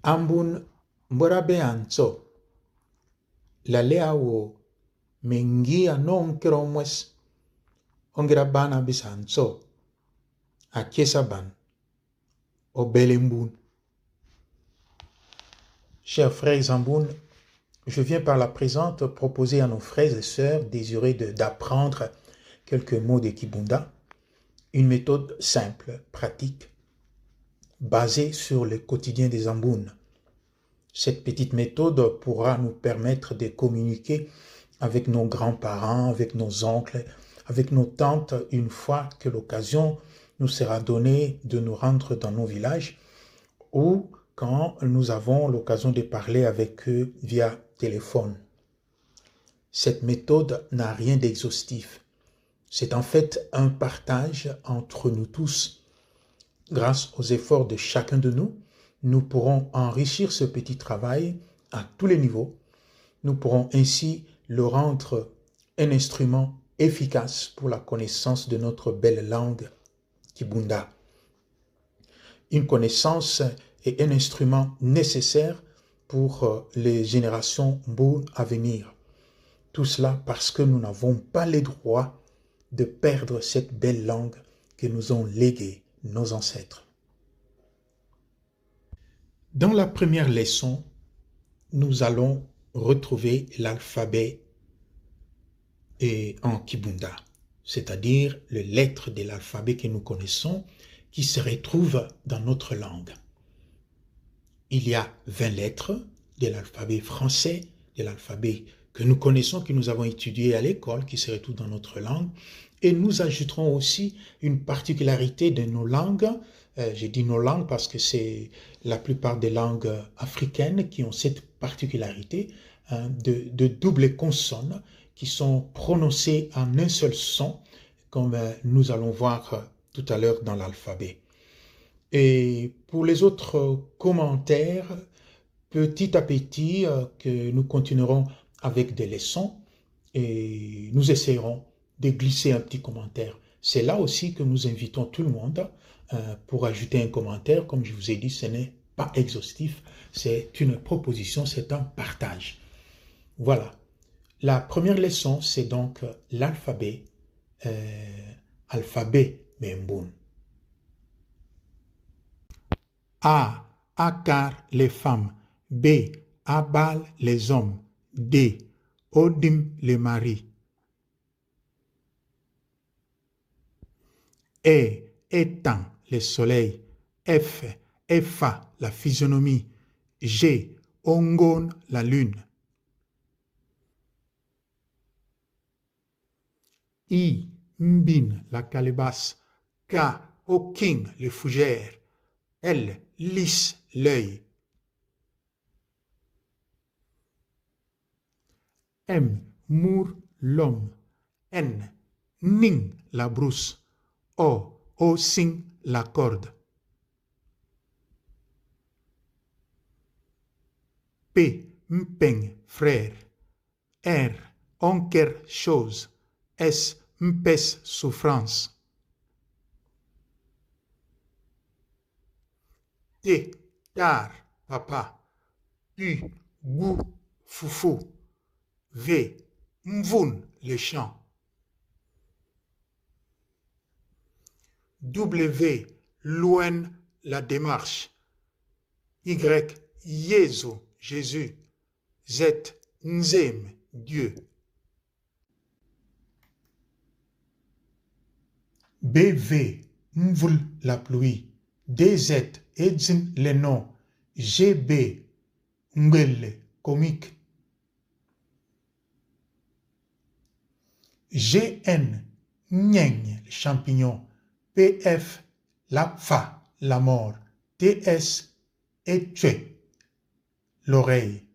Ambun mborabe anso. La lea wo mengia non kromwes. Ongira bana bisanso. A Kiesaban. Au Belembun. Chers frères Zamboun, je viens par la présente proposer à nos frères et sœurs désireux d'apprendre quelques mots de Kibunda, une méthode simple, pratique, basée sur le quotidien des Zamboun. Cette petite méthode pourra nous permettre de communiquer avec nos grands-parents, avec nos oncles, avec nos tantes, une fois que l'occasion nous sera donnée de nous rendre dans nos villages ou quand nous avons l'occasion de parler avec eux via téléphone. Cette méthode n'a rien d'exhaustif. C'est en fait un partage entre nous tous. Grâce aux efforts de chacun de nous, nous pourrons enrichir ce petit travail à tous les niveaux. Nous pourrons ainsi le rendre un instrument efficace pour la connaissance de notre belle langue Kibunda. Une connaissance et un instrument nécessaire pour les générations Mboun à venir. Tout cela parce que nous n'avons pas le droit de perdre cette belle langue que nous ont léguée nos ancêtres. Dans la première leçon, nous allons retrouver l'alphabet en Kibunda, c'est-à-dire les lettres de l'alphabet que nous connaissons qui se retrouvent dans notre langue. Il y a 20 lettres de l'alphabet français, de l'alphabet que nous connaissons, que nous avons étudié à l'école, qui se retrouvent dans notre langue. Et nous ajouterons aussi une particularité de nos langues. J'ai dit nos langues parce que c'est la plupart des langues africaines qui ont cette particularité de double consonne qui sont prononcées en un seul son, comme nous allons voir tout à l'heure dans l'alphabet. Et pour les autres commentaires, petit à petit, que nous continuerons avec des leçons et nous essayerons de glisser un petit commentaire. C'est là aussi que nous invitons tout le monde pour ajouter un commentaire. Comme je vous ai dit, ce n'est pas exhaustif, c'est une proposition, c'est un partage. Voilà. La première leçon, c'est donc l'alphabet, alphabet Memboun. A. Akar les femmes. B. Abal les hommes. D. Odim les maris. E. Étang le soleil. F. Efa la physionomie. G. Ongon la lune. I. Mbin la calebasse. K. Oking le fougère. L. Lisse l'œil. M. Mour l'homme. N. Ning la brousse. O. Osing la corde. P. Mpeng frère. R. Onker chose. S. Mpes souffrance. T. Tar papa. U. Gou foufou. V. Mvoun le chant. W. Louen la démarche. Y. Yezu Jésus. Z. Nzem Dieu. BV. Mvul la pluie. DZ. Edzin les noms. GB. Ngwele comique. GN, Nyeng, le champignon. PF, la fa, la mort. TS, Etche, l'oreille.